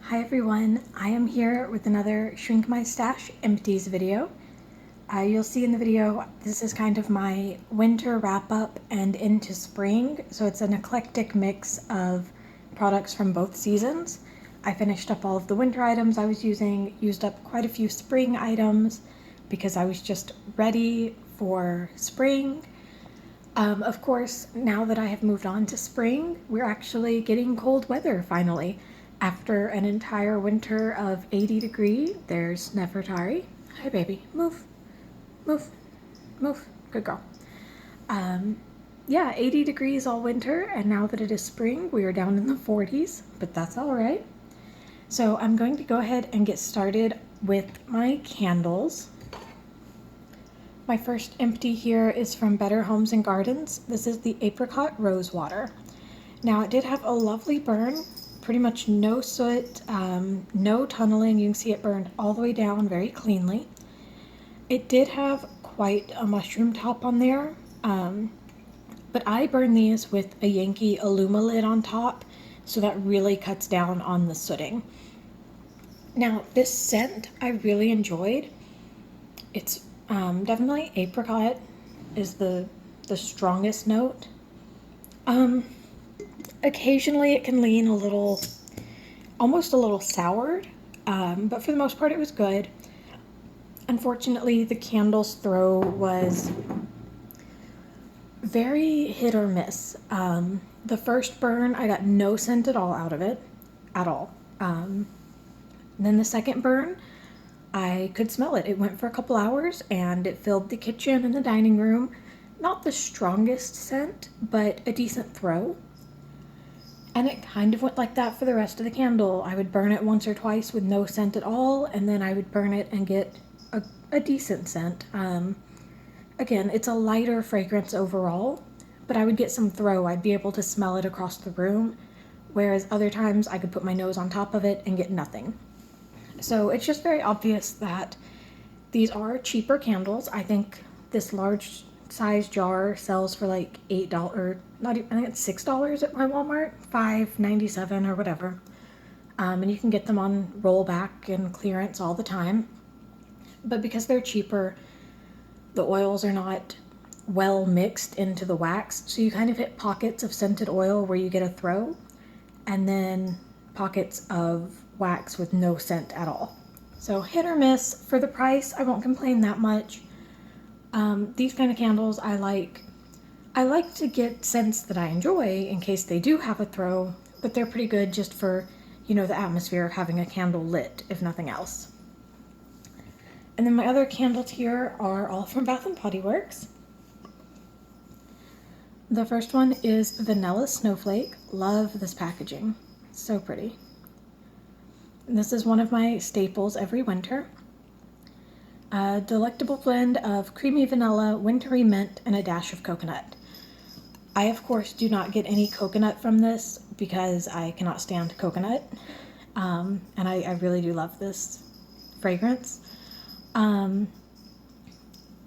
Hi everyone, I am here with another Shrink My Stash Empties video. You'll see in the video, this is kind of my winter wrap up and into spring, so it's an eclectic mix of products from both seasons. I finished up all of the winter items I was using, used up quite a few spring items because I was just ready for spring. Of course, now that I have moved on to spring, we're actually getting cold weather finally. After an entire winter of 80 degree, there's Nefertari. Hi baby, move, move, move, good girl. Yeah, 80 degrees all winter, and now that it is spring, we are down in the 40s, but that's all right. So I'm going to go ahead and get started with my candles. My first empty here is from Better Homes and Gardens. This is the Apricot Rose Water. Now it did have a lovely burn, pretty much no soot, no tunneling. You can see it burned all the way down very cleanly. It did have quite a mushroom top on there, but I burn these with a Yankee Illuma lid on top, so that really cuts down on the sooting. Now this scent I really enjoyed. It's definitely apricot is the strongest note. Occasionally it can lean a little, almost a little soured, but for the most part it was good. Unfortunately, the candle's throw was very hit or miss. The first burn, I got no scent at all out of it, at all. Then the second burn, I could smell it. It went for a couple hours and it filled the kitchen and the dining room. Not the strongest scent, but a decent throw. And it kind of went like that for the rest of the candle. I would burn it once or twice with no scent at all, and then I would burn it and get a decent scent. Again, it's a lighter fragrance overall, but I would get some throw. I'd be able to smell it across the room, whereas other times I could put my nose on top of it and get nothing. So it's just very obvious that these are cheaper candles. I think this large size jar sells for like $8, not even, I think it's $6 at my Walmart, $5.97 or whatever. And you can get them on rollback and clearance all the time. But because they're cheaper, the oils are not well mixed into the wax, so you kind of hit pockets of scented oil where you get a throw, and then pockets of wax with no scent at all. So hit or miss. For the price, I won't complain that much. These kind of candles I like to get scents that I enjoy in case they do have a throw, but they're pretty good just for, you know, the atmosphere of having a candle lit, if nothing else. And then my other candles here are all from Bath & Body Works. The first one is Vanilla Snowflake. Love this packaging. So pretty. And this is one of my staples every winter. A delectable blend of creamy vanilla, wintry mint, and a dash of coconut. I, of course, do not get any coconut from this because I cannot stand coconut. And I really do love this fragrance.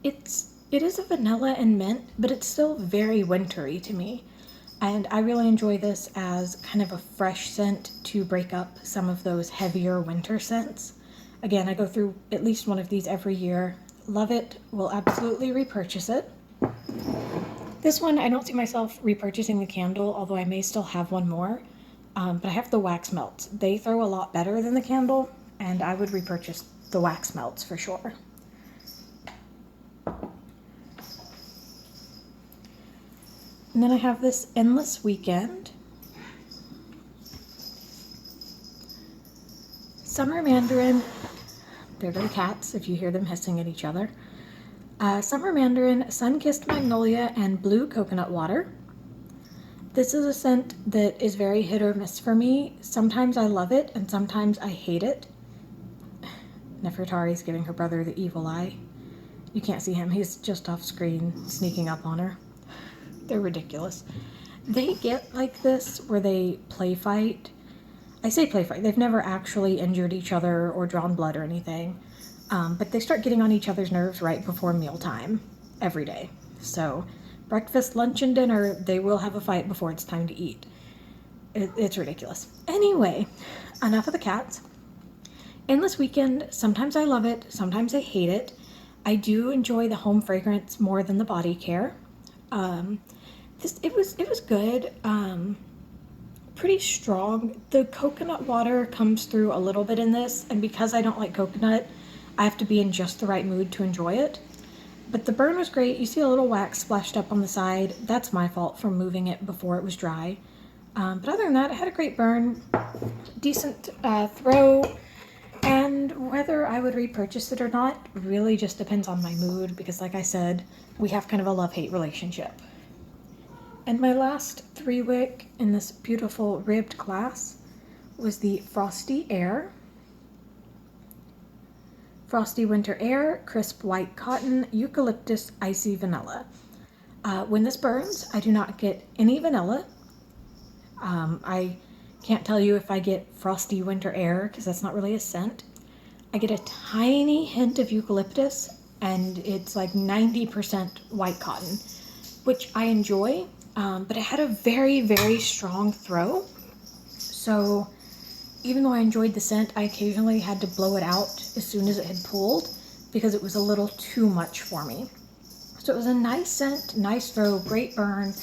It is a vanilla and mint, but it's still very wintry to me. And I really enjoy this as kind of a fresh scent to break up some of those heavier winter scents. Again, I go through at least one of these every year. Love it. Will absolutely repurchase it. This one, I don't see myself repurchasing the candle, although I may still have one more. But I have the wax melts. They throw a lot better than the candle, and I would repurchase the wax melts for sure. And then I have this Endless Weekend. Summer Mandarin. There go the cats, if you hear them hissing at each other. Summer Mandarin, Sun-Kissed Magnolia, and Blue Coconut Water. This is a scent that is very hit or miss for me. Sometimes I love it, and sometimes I hate it. Nefertari's giving her brother the evil eye. You can't see him, he's just off screen, sneaking up on her. They're ridiculous. They get like this where they play fight. I say play fight, they've never actually injured each other or drawn blood or anything. But they start getting on each other's nerves right before mealtime every day. So breakfast, lunch, and dinner, they will have a fight before it's time to eat. It's ridiculous. Anyway, enough of the cats. Endless Weekend, sometimes I love it, sometimes I hate it. I do enjoy the home fragrance more than the body care. It was good. Pretty strong. The coconut water comes through a little bit in this, and because I don't like coconut, I have to be in just the right mood to enjoy it. But the burn was great. You see a little wax splashed up on the side. That's my fault for moving it before it was dry. But other than that, it had a great burn, decent throw, and whether I would repurchase it or not really just depends on my mood, because like I said, we have kind of a love-hate relationship. And my last 3-wick in this beautiful ribbed glass was the Frosty Air. Frosty Winter Air, Crisp White Cotton, Eucalyptus, Icy Vanilla. When this burns, I do not get any vanilla. I can't tell you if I get Frosty Winter Air because that's not really a scent. I get a tiny hint of eucalyptus, and it's like 90% white cotton, which I enjoy, but it had a very, very strong throw. So even though I enjoyed the scent, I occasionally had to blow it out as soon as it had pulled because it was a little too much for me. So it was a nice scent, nice throw, great burn,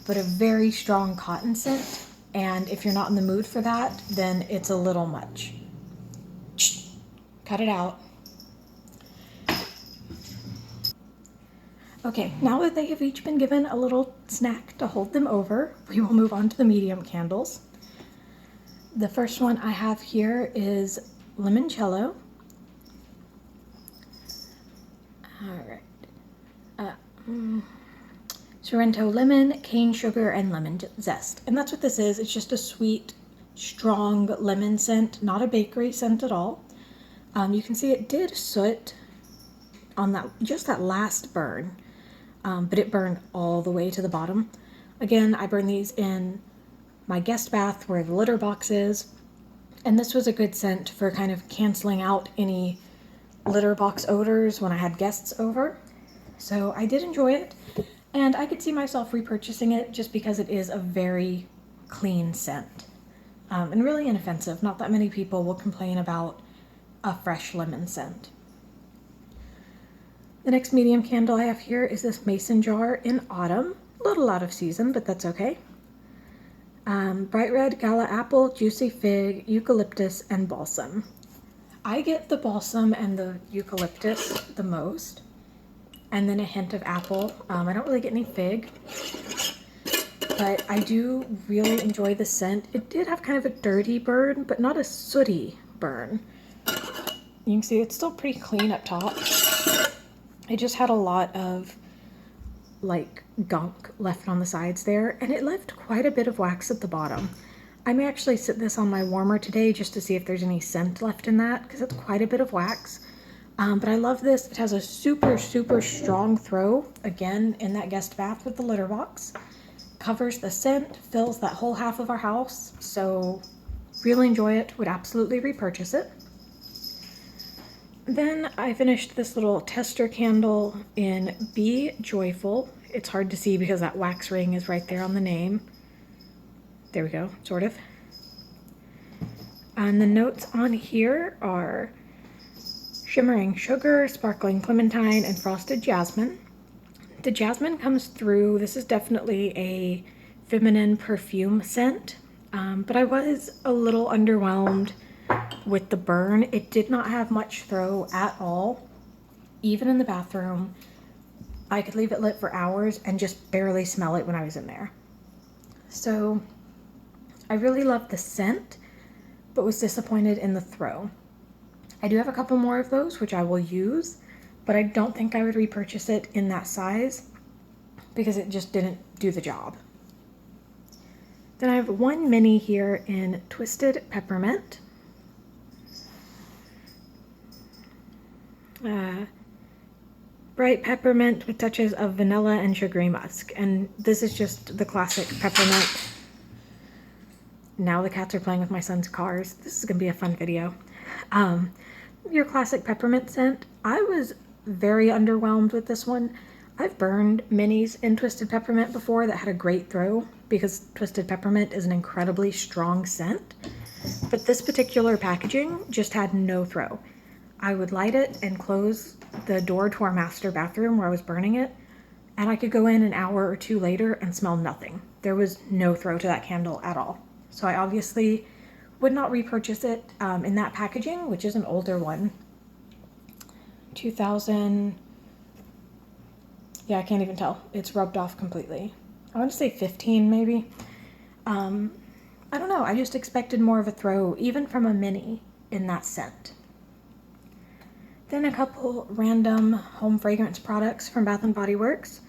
but a very strong cotton scent. And if you're not in the mood for that, then it's a little much. Cut it out. Okay, now that they have each been given a little snack to hold them over, we will move on to the medium candles. The first one I have here is Limoncello. All right. Sorrento lemon, cane sugar, and lemon zest. And that's what this is. It's just a sweet, strong lemon scent, not a bakery scent at all. You can see it did soot on that last burn, but it burned all the way to the bottom. Again, I burn these in my guest bath where the litter box is, and this was a good scent for kind of canceling out any litter box odors when I had guests over. So I did enjoy it, and I could see myself repurchasing it just because it is a very clean scent, and really inoffensive. Not that many people will complain about a fresh lemon scent. The next medium candle I have here is this mason jar in autumn. A little out of season, but that's okay. Bright red gala apple, juicy fig, eucalyptus, and balsam. I get the balsam and the eucalyptus the most, and then a hint of apple. I don't really get any fig, but I do really enjoy the scent. It did have kind of a dirty burn, but not a sooty burn. You can see it's still pretty clean up top. It just had a lot of like gunk left on the sides there, and it left quite a bit of wax at the bottom. I may actually sit this on my warmer today just to see if there's any scent left in that, because it's quite a bit of wax. But I love this. It has a super, super strong throw, again, in that guest bath with the litter box. Covers the scent, fills that whole half of our house, so really enjoy it, would absolutely repurchase it. Then I finished this little tester candle in Be Joyful. It's hard to see because that wax ring is right there on the name. There we go, sort of. And the notes on here are shimmering sugar, sparkling clementine, and frosted jasmine. The jasmine comes through. This is definitely a feminine perfume scent, but I was a little underwhelmed with the burn. It did not have much throw at all. Even in the bathroom, I could leave it lit for hours and just barely smell it when I was in there. So I really loved the scent, but was disappointed in the throw. I do have a couple more of those, which I will use, but I don't think I would repurchase it in that size because it just didn't do the job. Then I have one mini here in Twisted Peppermint. Bright peppermint with touches of vanilla and sugary musk. And this is just the classic peppermint. Now the cats are playing with my son's cars. This is gonna be a fun video. Your classic peppermint scent. I was very underwhelmed with this one. I've burned minis in Twisted Peppermint before that had a great throw. because Twisted Peppermint is an incredibly strong scent. But this particular packaging just had no throw. I would light it and close the door to our master bathroom where I was burning it, and I could go in an hour or two later and smell nothing. There was no throw to that candle at all. So I obviously would not repurchase it in that packaging, which is an older one. 2000, yeah, I can't even tell. It's rubbed off completely. I want to say 15 maybe. I don't know, I just expected more of a throw, even from a mini, in that scent. Then a couple random home fragrance products from Bath & Body Works.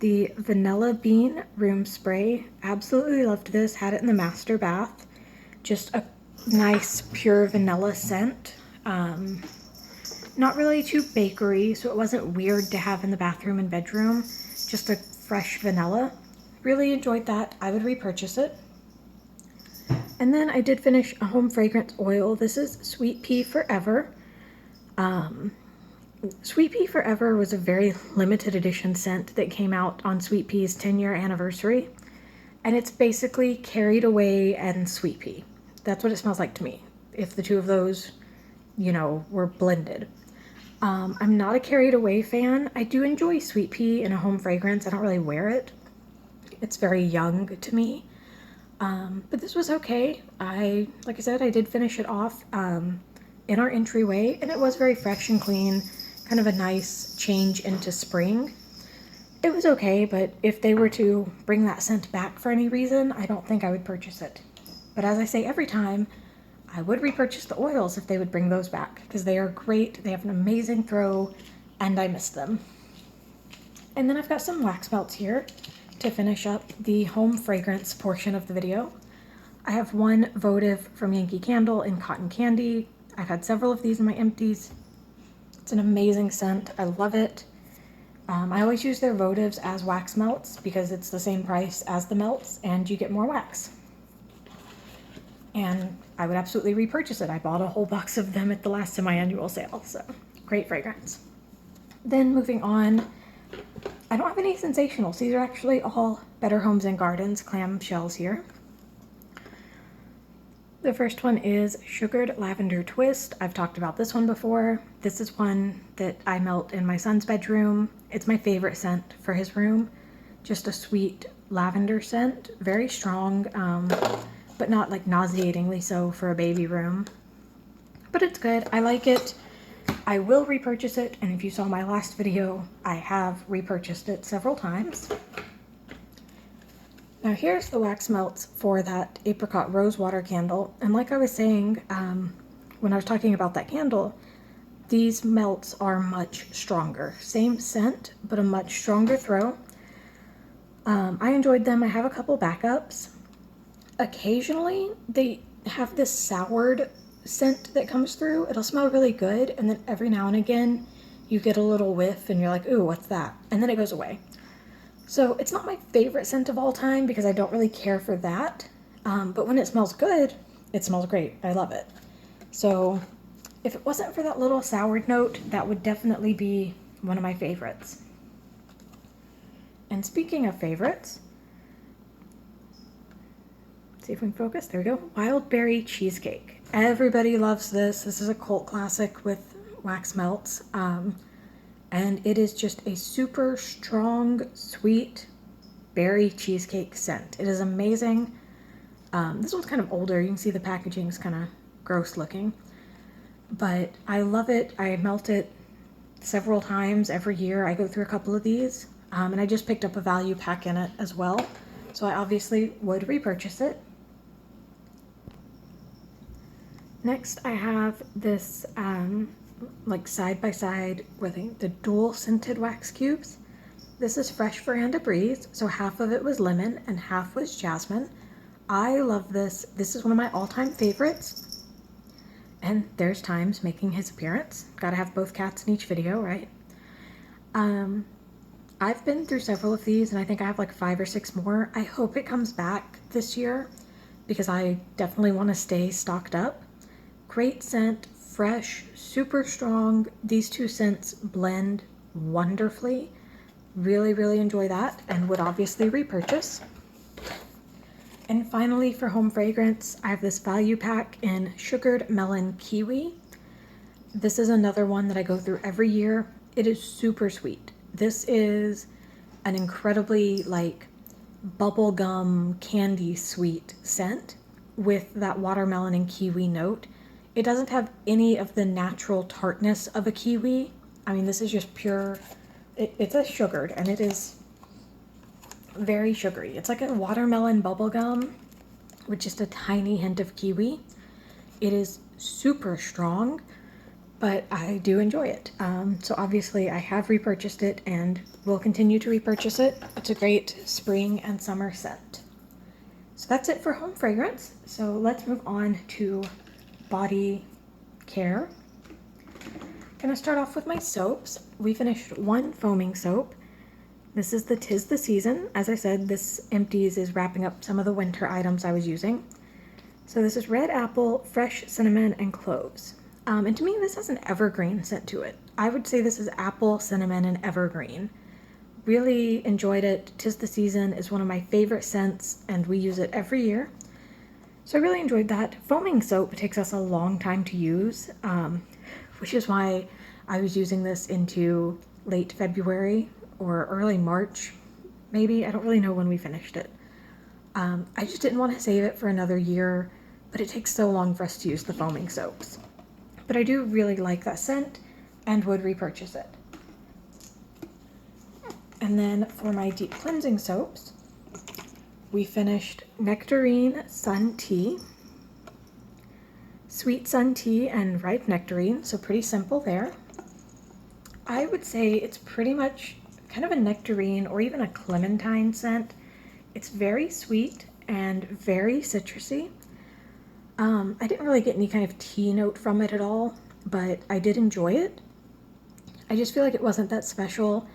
The Vanilla Bean Room Spray. Absolutely loved this, had it in the master bath. Just a nice pure vanilla scent. Not really too bakery, so it wasn't weird to have in the bathroom and bedroom. Just a fresh vanilla. Really enjoyed that. I would repurchase it. And then I did finish a home fragrance oil. This is Sweet Pea Forever. Sweet Pea Forever was a very limited edition scent that came out on Sweet Pea's 10-year anniversary. And it's basically Carried Away and Sweet Pea. That's what it smells like to me, if the two of those, you know, were blended. I'm not a Carried Away fan. I do enjoy Sweet Pea in a home fragrance. I don't really wear it. It's very young to me. But this was okay. Like I said, I did finish it off in our entryway, and it was very fresh and clean, kind of a nice change into spring. It was okay, but if they were to bring that scent back for any reason, I don't think I would purchase it. But as I say every time, I would repurchase the oils if they would bring those back, because they are great, they have an amazing throw, and I miss them. And then I've got some wax melts here to finish up the home fragrance portion of the video. I have one votive from Yankee Candle in Cotton Candy. I've had several of these in my empties. It's an amazing scent. I love it. I always use their votives as wax melts because it's the same price as the melts and you get more wax. And I would absolutely repurchase it. I bought a whole box of them at the last semi-annual sale, so great fragrance. Then moving on, I don't have any sensationals. These are actually all Better Homes and Gardens clamshells here. The first one is Sugared Lavender Twist. I've talked about this one before. This is one that I melt in my son's bedroom. It's my favorite scent for his room. Just a sweet lavender scent, very strong, but not like nauseatingly so for a baby room. But it's good. I like it. I will repurchase it, and if you saw my last video, I have repurchased it several times. Now here's the wax melts for that apricot rosewater candle, and like I was saying when I was talking about that candle, these melts are much stronger. Same scent, but a much stronger throw. I enjoyed them. I have a couple backups. Occasionally they have this soured scent that comes through. It'll smell really good, and then every now and again you get a little whiff and you're like, ooh, what's that? And then it goes away. So it's not my favorite scent of all time because I don't really care for that. But when it smells good, it smells great. I love it. So if it wasn't for that little soured note, that would definitely be one of my favorites. And speaking of favorites, let's see if we can focus. There we go. Wild Berry Cheesecake. Everybody loves this. This is a cult classic with wax melts. And it is just a super strong, sweet berry cheesecake scent. It is amazing. This one's kind of older. You can see the packaging is kind of gross looking. But I love it. I melt it several times every year. I go through a couple of these. And I just picked up a value pack in it as well. So I obviously would repurchase it. Next I have this like side by side with the dual scented wax cubes. This is Fresh Veranda Breeze, so half of it was lemon and half was jasmine. I love this. This is one of my all-time favorites. And there's Times making his appearance. Gotta have both cats in each video, right? I've been through several of these and I think I have like 5 or 6 more. I hope it comes back this year because I definitely want to stay stocked up. Great scent, fresh, super strong. These two scents blend wonderfully. Really, really enjoy that and would obviously repurchase. And finally, for home fragrance, I have this value pack in Sugared Melon Kiwi. This is another one that I go through every year. It is super sweet. This is an incredibly like bubblegum candy sweet scent with that watermelon and kiwi note. It doesn't have any of the natural tartness of a kiwi. I mean, this is just pure, it's a sugared, and it is very sugary. It's like a watermelon bubblegum with just a tiny hint of kiwi. It is super strong, but I do enjoy it. So obviously I have repurchased it and will continue to repurchase it. It's a great spring and summer scent. So that's it for home fragrance. So let's move on to body care. Gonna start off with my soaps. We finished one foaming soap. This is the 'Tis the Season. As I said, this Empties is wrapping up some of the winter items I was using. So this is red apple, fresh cinnamon, and cloves. And to me, this has an evergreen scent to it. I would say this is apple, cinnamon, and evergreen. Really enjoyed it. 'Tis the Season is one of my favorite scents, and we use it every year. So I really enjoyed that. Foaming soap takes us a long time to use, which is why I was using this into late February or early March, maybe. I don't really know when we finished it. I just didn't want to save it for another year, but it takes so long for us to use the foaming soaps. But I do really like that scent and would repurchase it. And then for my deep cleansing soaps, we finished Nectarine Sun Tea, Sweet Sun Tea, and Ripe Nectarine, so pretty simple there. I would say it's pretty much kind of a nectarine or even a clementine scent. It's very sweet and very citrusy. I didn't really get any kind of tea note from it at all, but I did enjoy it. I just feel like it wasn't that special.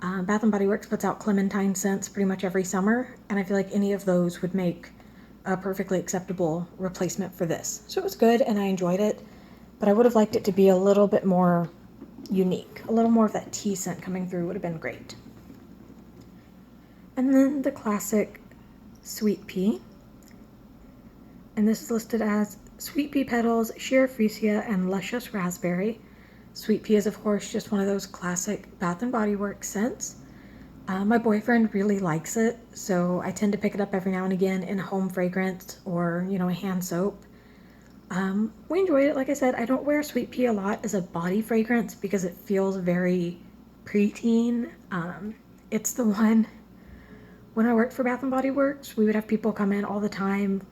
Bath & Body Works puts out clementine scents pretty much every summer, and I feel like any of those would make a perfectly acceptable replacement for this. So it was good and I enjoyed it, but I would have liked it to be a little bit more unique. A little more of that tea scent coming through would have been great. And then the classic Sweet Pea. And this is listed as Sweet Pea Petals, Sheer Freesia, and Luscious Raspberry. Sweet Pea is, of course, just one of those classic Bath & Body Works scents. My boyfriend really likes it, so I tend to pick it up every now and again in a home fragrance or, a hand soap. We enjoyed it. Like I said, I don't wear Sweet Pea a lot as a body fragrance because it feels very preteen. It's the one, when I worked for Bath & Body Works, we would have people come in all the time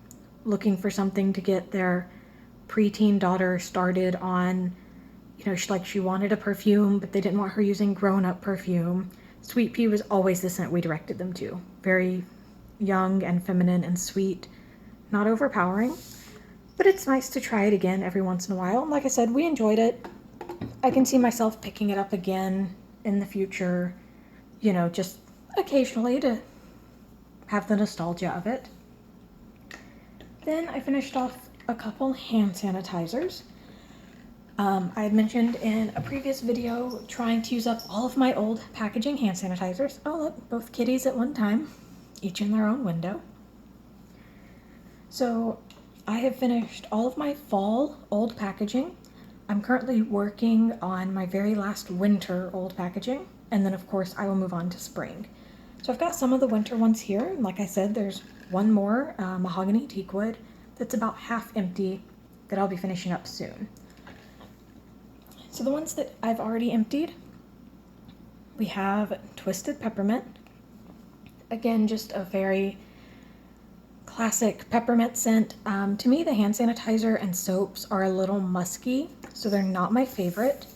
looking for something to get their preteen daughter started on, she wanted a perfume, but they didn't want her using grown-up perfume. Sweet Pea was always the scent we directed them to. Very young and feminine and sweet, not overpowering, but it's nice to try it again every once in a while. Like I said, we enjoyed it. I can see myself picking it up again in the future, just occasionally to have the nostalgia of it. Then I finished off a couple hand sanitizers. I had mentioned in a previous video trying to use up all of my old packaging hand sanitizers. Oh look, both kitties at one time, each in their own window. So I have finished all of my fall old packaging. I'm currently working on my very last winter old packaging, and then of course I will move on to spring. So I've got some of the winter ones here, and like I said, there's one more mahogany teakwood that's about half empty that I'll be finishing up soon. So the ones that I've already emptied, we have Twisted Peppermint. Again, just a very classic peppermint scent. To me, the hand sanitizer and soaps are a little musky, so they're not my favorite.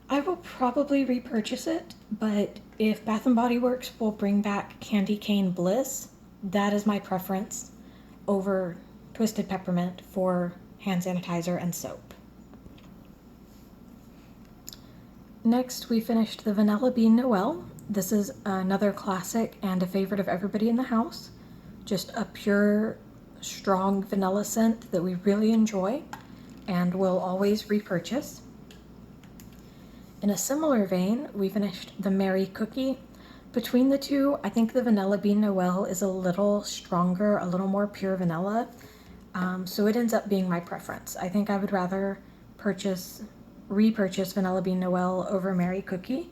I will probably repurchase it, but if Bath & Body Works will bring back Candy Cane Bliss, that is my preference over Twisted Peppermint for hand sanitizer and soap. Next, we finished the Vanilla Bean Noel. This is another classic and a favorite of everybody in the house. Just a pure, strong vanilla scent that we really enjoy and will always repurchase. In a similar vein, we finished the Merry Cookie. Between the two, I think the Vanilla Bean Noel is a little stronger, a little more pure vanilla. So it ends up being my preference. I think I would rather repurchase Vanilla Bean Noel over Mary Cookie.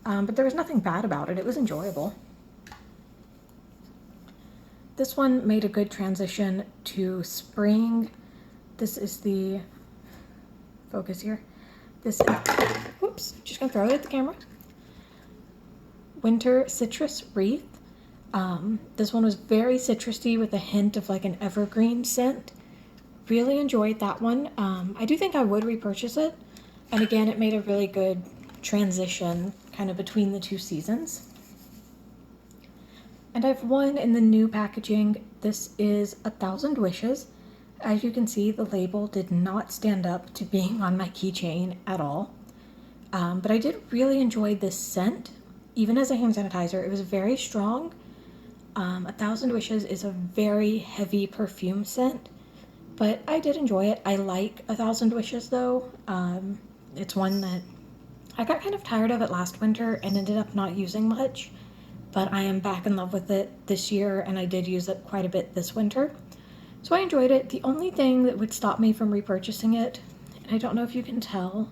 But there was nothing bad about it. It was enjoyable. This one made a good transition to spring. This is the focus here. This is, whoops, just gonna throw it at the camera. Winter Citrus Wreath. This one was very citrusy with a hint of like an evergreen scent. Really enjoyed that one. I do think I would repurchase it. And again, it made a really good transition kind of between the two seasons. And I have one in the new packaging. This is 1,000 Wishes. As you can see, the label did not stand up to being on my keychain at all. But I did really enjoy this scent. Even as a hand sanitizer, it was very strong. 1,000 Wishes is a very heavy perfume scent, but I did enjoy it. I like 1,000 Wishes though. It's one that I got kind of tired of it last winter and ended up not using much, but I am back in love with it this year and I did use it quite a bit this winter. So I enjoyed it. The only thing that would stop me from repurchasing it, and I don't know if you can tell,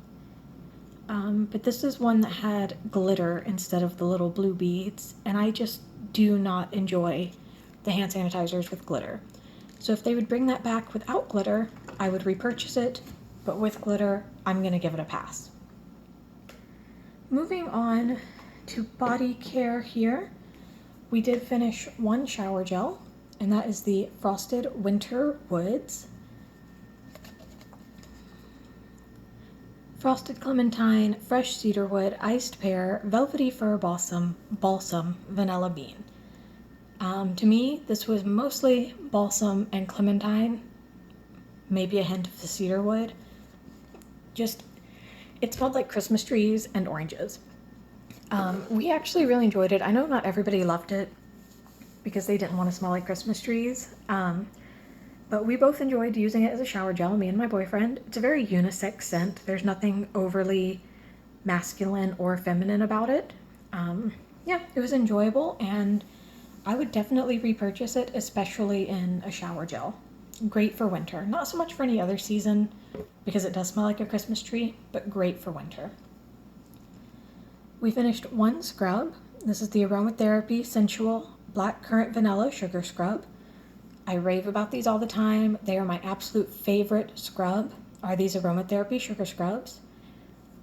but this is one that had glitter instead of the little blue beads, and I just do not enjoy the hand sanitizers with glitter. So if they would bring that back without glitter, I would repurchase it, but with glitter, I'm gonna give it a pass. Moving on to body care here, we did finish one shower gel, and that is the Frosted Winter Woods. Frosted Clementine, Fresh Cedarwood, Iced Pear, Velvety Fir Balsam, Vanilla Bean. To me, this was mostly balsam and clementine, maybe a hint of the cedarwood. Just, it smelled like Christmas trees and oranges. We actually really enjoyed it. I know not everybody loved it because they didn't want to smell like Christmas trees. But we both enjoyed using it as a shower gel, me and my boyfriend. It's a very unisex scent. There's nothing overly masculine or feminine about it. Yeah, it was enjoyable, and I would definitely repurchase it, especially in a shower gel. Great for winter. Not so much for any other season, because it does smell like a Christmas tree, but great for winter. We finished one scrub. This is the Aromatherapy Sensual Black Currant Vanilla Sugar Scrub. I rave about these all the time. They are my absolute favorite scrub, are these aromatherapy sugar scrubs.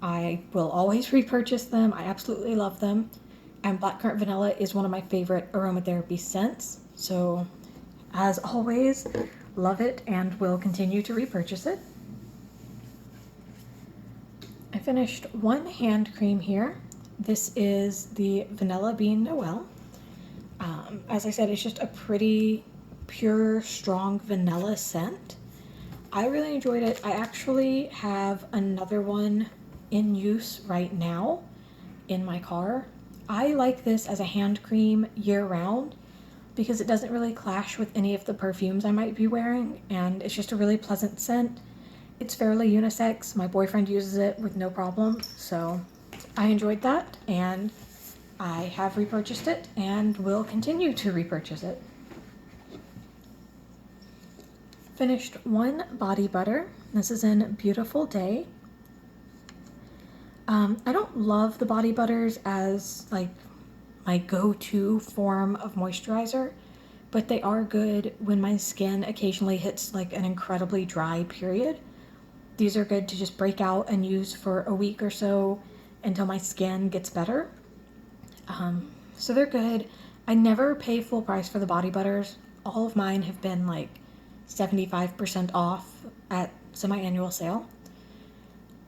I will always repurchase them. I absolutely love them. And blackcurrant vanilla is one of my favorite aromatherapy scents. So as always, love it and will continue to repurchase it. I finished one hand cream here. This is the Vanilla Bean Noel. As I said, it's just a pretty pure, strong vanilla scent. I really enjoyed it. I actually have another one in use right now in my car. I like this as a hand cream year-round because it doesn't really clash with any of the perfumes I might be wearing, and it's just a really pleasant scent. It's fairly unisex. My boyfriend uses it with no problem, so I enjoyed that, and I have repurchased it and will continue to repurchase it. Finished one body butter. This is in Beautiful Day. I don't love the body butters as like my go-to form of moisturizer, but they are good when my skin occasionally hits like an incredibly dry period. These are good to just break out and use for a week or so until my skin gets better. So they're good. I never pay full price for the body butters. All of mine have been like 75% off at semi-annual sale.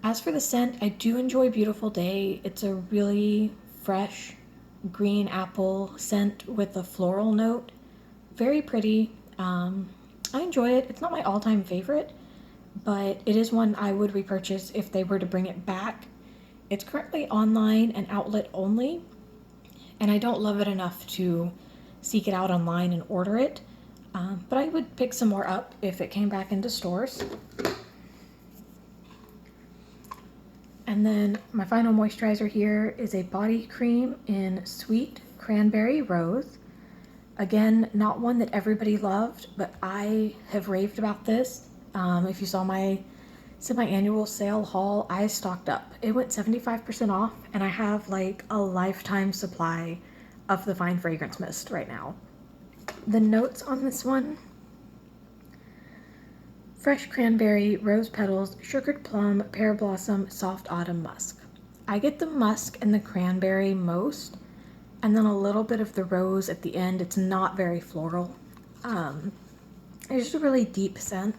As for the scent, I do enjoy Beautiful Day. It's a really fresh green apple scent with a floral note. Very pretty. I enjoy it. It's not my all-time favorite, but it is one I would repurchase if they were to bring it back. It's currently online and outlet only, and I don't love it enough to seek it out online and order it. But I would pick some more up if it came back into stores. And then my final moisturizer here is a body cream in Sweet Cranberry Rose. Again, not one that everybody loved, but I have raved about this. If you saw my semi-annual sale haul, I stocked up. It went 75% off, and I have like a lifetime supply of the Fine Fragrance Mist right now. The notes on this one: fresh cranberry, rose petals, sugared plum, pear blossom, soft autumn musk. I get the musk and the cranberry most, and then a little bit of the rose at the end. It's not very floral. It's just a really deep scent.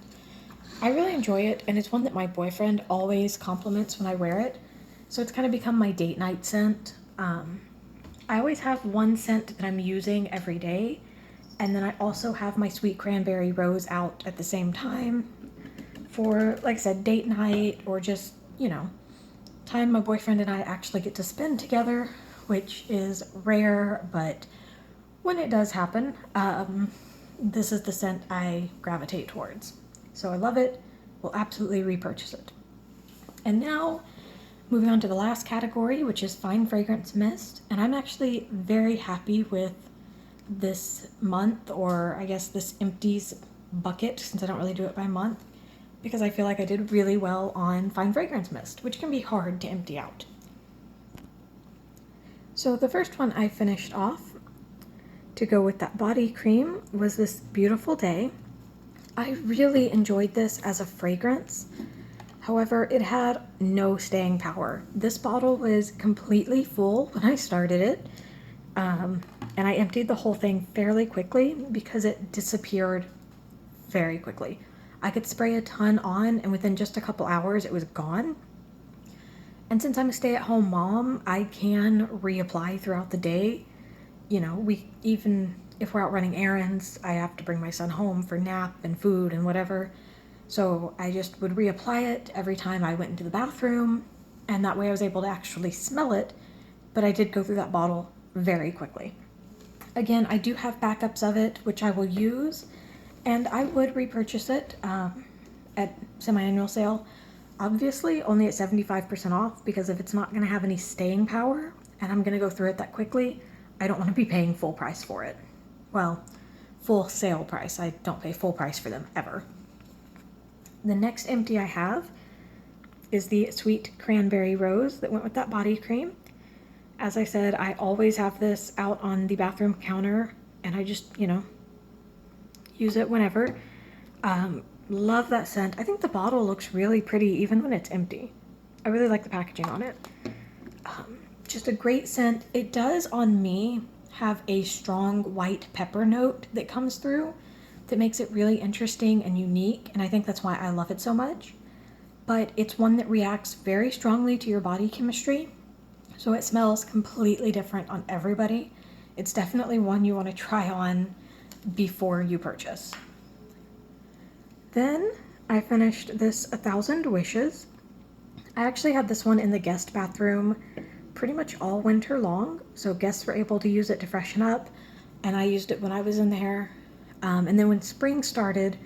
I really enjoy it, and it's one that my boyfriend always compliments when I wear it. So it's kind of become my date night scent. I always have one scent that I'm using every day, and then I also have my sweet cranberry rose out at the same time for, like I said, date night, or just, you know, time my boyfriend and I actually get to spend together, which is rare, but when it does happen, this is the scent I gravitate towards. So I love it. Will absolutely repurchase it. And now, moving on to the last category, which is Fine Fragrance Mist. And I'm actually very happy with this month, or I guess this Empties bucket, since I don't really do it by month, because I feel like I did really well on Fine Fragrance Mist, which can be hard to empty out. So the first one I finished off to go with that body cream was this Beautiful Day. I really enjoyed this as a fragrance. However, it had no staying power. This bottle was completely full when I started it, and I emptied the whole thing fairly quickly because it disappeared very quickly. I could spray a ton on, and within just a couple hours it was gone. And since I'm a stay-at-home mom, I can reapply throughout the day. You know, even if we're out running errands, I have to bring my son home for nap and food and whatever. So I just would reapply it every time I went into the bathroom, and that way I was able to actually smell it, but I did go through that bottle very quickly. Again, I do have backups of it, which I will use, and I would repurchase it at semi-annual sale. Obviously, only at 75% off, because if it's not going to have any staying power, and I'm going to go through it that quickly, I don't want to be paying full price for it. Well, full sale price. I don't pay full price for them, ever. The next empty I have is the Sweet Cranberry Rose that went with that body cream. As I said, I always have this out on the bathroom counter, and I just, you know, use it whenever. Love that scent. I think the bottle looks really pretty even when it's empty. I really like the packaging on it. Just a great scent. It does, on me, have a strong white pepper note that comes through that makes it really interesting and unique, and I think that's why I love it so much. But it's one that reacts very strongly to your body chemistry, so it smells completely different on everybody. It's definitely one you want to try on before you purchase. Then I finished this 1,000 Wishes. I actually had this one in the guest bathroom pretty much all winter long, so guests were able to use it to freshen up, and I used it when I was in there. And then when spring started,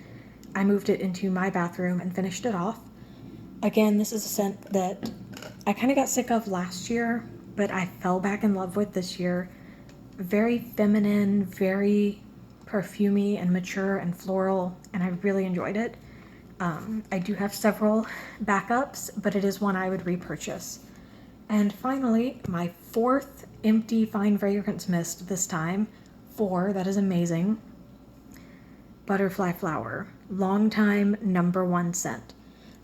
I moved it into my bathroom and finished it off. Again, this is a scent that I kind of got sick of last year, but I fell back in love with this year. Very feminine, very perfumey and mature and floral, and I really enjoyed it. I do have several backups, but it is one I would repurchase. And finally, my fourth empty Fine Fragrance Mist this time. 4, that is amazing. Butterfly Flower, longtime #1 scent.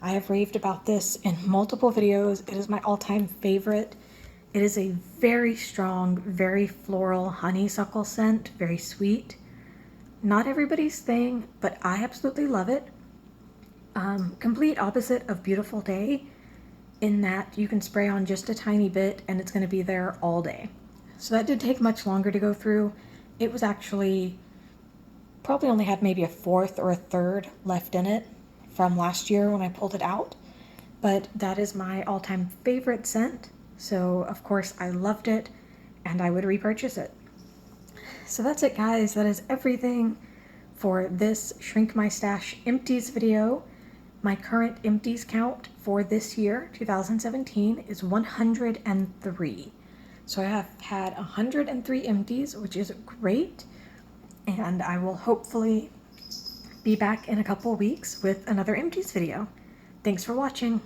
I have raved about this in multiple videos. It is my all-time favorite. It is a very strong, very floral honeysuckle scent, very sweet. Not everybody's thing, but I absolutely love it. Complete opposite of Beautiful Day, in that you can spray on just a tiny bit and it's going to be there all day. So that did take much longer to go through. It was actually probably only had maybe a fourth or a third left in it from last year when I pulled it out, but that is my all-time favorite scent. So of course I loved it and I would repurchase it. So that's it, guys. That is everything for this Shrink My Stash Empties video. My current empties count for this year, 2017, is 103. So I have had 103 empties, which is great, and I will hopefully be back in a couple weeks with another empties video. Thanks for watching.